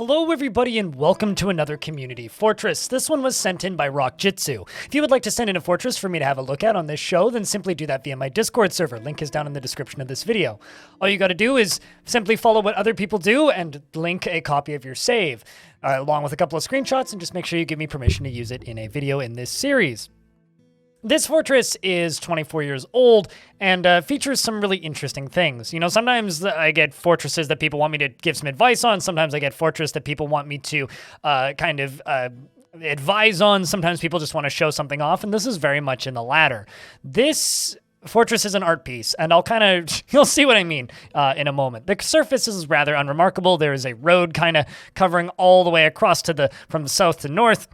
Hello everybody and welcome to another community fortress. This one was sent in by rockjitsu. If you would like to send in a fortress for me to have a look at on this show, then simply do that via my Discord server. Link is down in the description of this video. All you gotta do is simply follow what other people do and link a copy of your save, along with a couple of screenshots, and just make sure you give me permission to use it in a video in this series. This fortress is 24 years old and features some really interesting things. You know, sometimes I get fortresses that people want me to give some advice on. Sometimes I get fortress that people want me to advise on. Sometimes people just want to show something off, and this is very much in the latter. This fortress is an art piece, and you'll see what I mean in a moment. The surface is rather unremarkable. There is a road kind of covering all the way across from the south to north,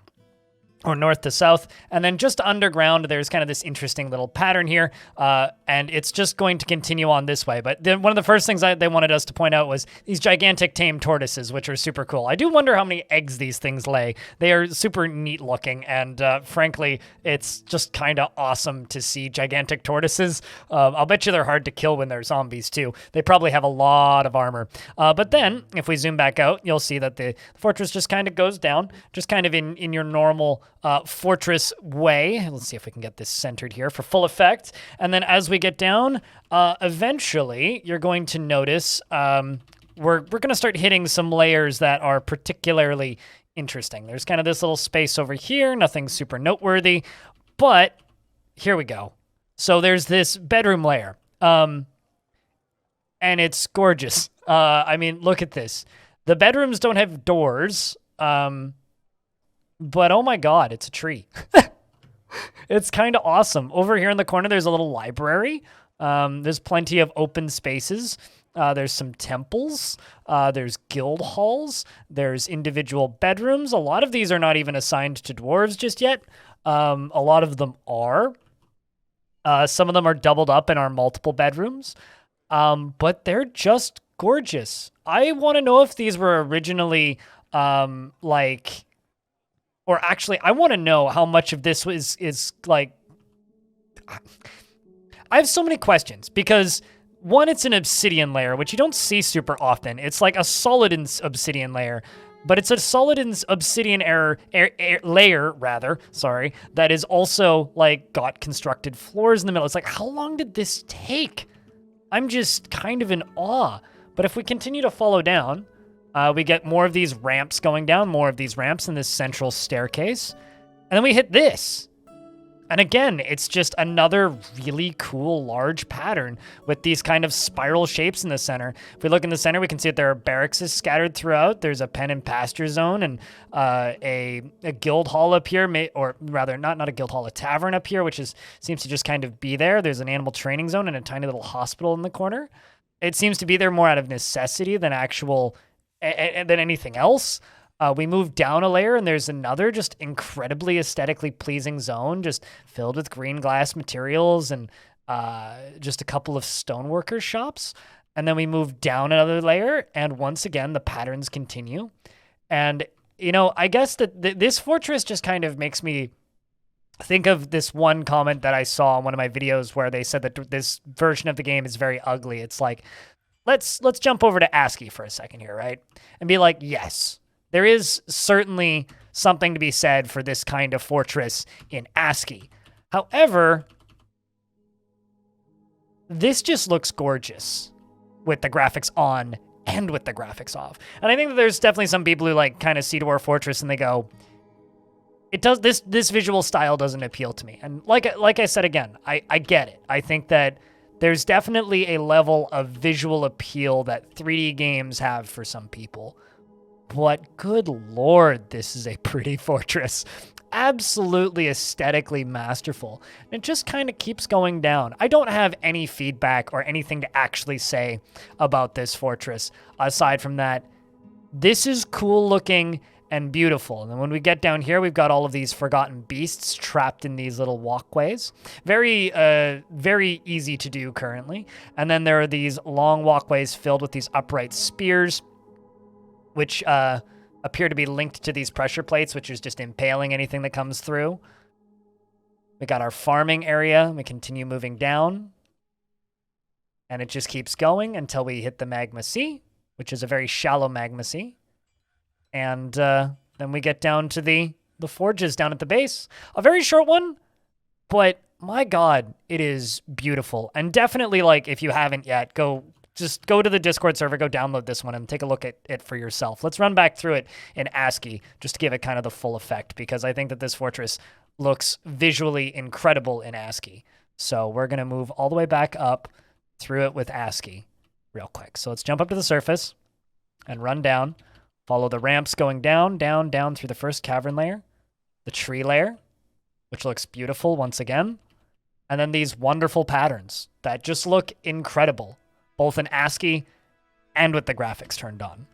or north to south, and then just underground, there's kind of this interesting little pattern here, and it's just going to continue on this way. But then one of the first things they wanted us to point out was these gigantic tame tortoises, which are super cool. I do wonder how many eggs these things lay. They are super neat looking, and frankly, it's just kind of awesome to see gigantic tortoises. I'll bet you they're hard to kill when they're zombies too. They probably have a lot of armor. But then, if we zoom back out, you'll see that the fortress just kind of goes down, just kind of in your normal fortress way. Let's see if we can get this centered here for full effect. And then as we get down, eventually you're going to notice we're going to start hitting some layers that are particularly interesting. There's kind of this little space over here, nothing super noteworthy, but here we go. So there's this bedroom layer, and it's gorgeous. I mean, look at this. The bedrooms don't have doors, but oh my god, it's a tree. It's kind of awesome. Over here in the corner, there's a little library. There's plenty of open spaces. There's some temples. There's guild halls. There's individual bedrooms. A lot of these are not even assigned to dwarves just yet. A lot of them are. Some of them are doubled up and are multiple bedrooms. But they're just gorgeous. I want to know if these were originally or actually, I want to know how much of this is like... I have so many questions, because one, it's an obsidian layer, which you don't see super often. It's like a solid obsidian layer, but it's a solid obsidian layer, that is also like got constructed floors in the middle. It's like, how long did this take? I'm just kind of in awe. But if we continue to follow down, we get more of these ramps going down, more of these ramps in this central staircase. And then we hit this. And again, it's just another really cool large pattern with these kind of spiral shapes in the center. If we look in the center, we can see that there are barracks scattered throughout. There's a pen and pasture zone and a guild hall up here, or rather not a guild hall, a tavern up here, which seems to just kind of be there. There's an animal training zone and a tiny little hospital in the corner. It seems to be there more out of necessity than than anything else. We move down a layer and there's another just incredibly aesthetically pleasing zone, just filled with green glass materials and just a couple of stoneworkers shops. And then we move down another layer, and once again the patterns continue. And you know, I guess that this fortress just kind of makes me think of this one comment that I saw in one of my videos where they said that this version of the game is very ugly. It's like, let's jump over to ASCII for a second here, right? And be like, yes, there is certainly something to be said for this kind of fortress in ASCII. However, this just looks gorgeous with the graphics on and with the graphics off. And I think that there's definitely some people who like kind of see Dwarf Fortress and they go, this visual style doesn't appeal to me. And like I said again, I get it. I think that there's definitely a level of visual appeal that 3D games have for some people. But good lord, this is a pretty fortress. Absolutely aesthetically masterful. And it just kind of keeps going down. I don't have any feedback or anything to actually say about this fortress. Aside from that, this is cool looking and beautiful. And then when we get down here, we've got all of these forgotten beasts trapped in these little walkways. Very easy to do currently. And then there are these long walkways filled with these upright spears, which appear to be linked to these pressure plates, which is just impaling anything that comes through. We got our farming area. We continue moving down. And it just keeps going until we hit the magma sea, which is a very shallow magma sea. And then we get down to the forges down at the base. A very short one, but my God, it is beautiful. And definitely, like, if you haven't yet, just go to the Discord server, go download this one, and take a look at it for yourself. Let's run back through it in ASCII just to give it kind of the full effect, because I think that this fortress looks visually incredible in ASCII. So we're going to move all the way back up through it with ASCII real quick. So let's jump up to the surface and run down. Follow the ramps going down, down, down through the first cavern layer, the tree layer, which looks beautiful once again, and then these wonderful patterns that just look incredible, both in ASCII and with the graphics turned on.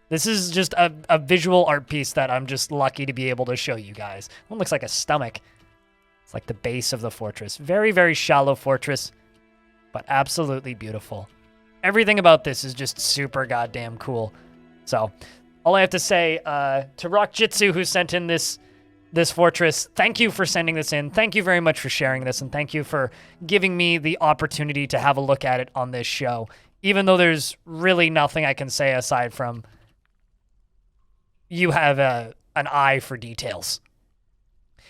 This is just a visual art piece that I'm just lucky to be able to show you guys. One looks like a stomach. It's like the base of the fortress. Very, very shallow fortress, but absolutely beautiful. Everything about this is just super goddamn cool. So all I have to say to rockjitsu, who sent in this fortress, thank you for sending this in. Thank you very much for sharing this, and thank you for giving me the opportunity to have a look at it on this show, even though there's really nothing I can say aside from you have an eye for details.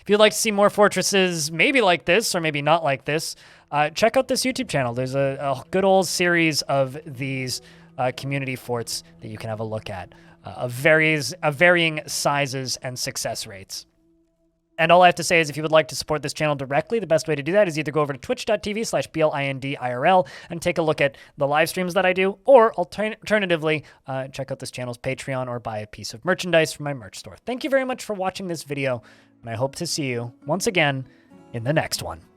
If you'd like to see more fortresses, maybe like this or maybe not like this, check out this YouTube channel. There's a good old series of these community forts that you can have a look at, of varying sizes and success rates. And all I have to say is if you would like to support this channel directly, the best way to do that is either go over to twitch.tv/BLINDIRL and take a look at the live streams that I do, or alternatively, check out this channel's Patreon or buy a piece of merchandise from my merch store. Thank you very much for watching this video, and I hope to see you once again in the next one.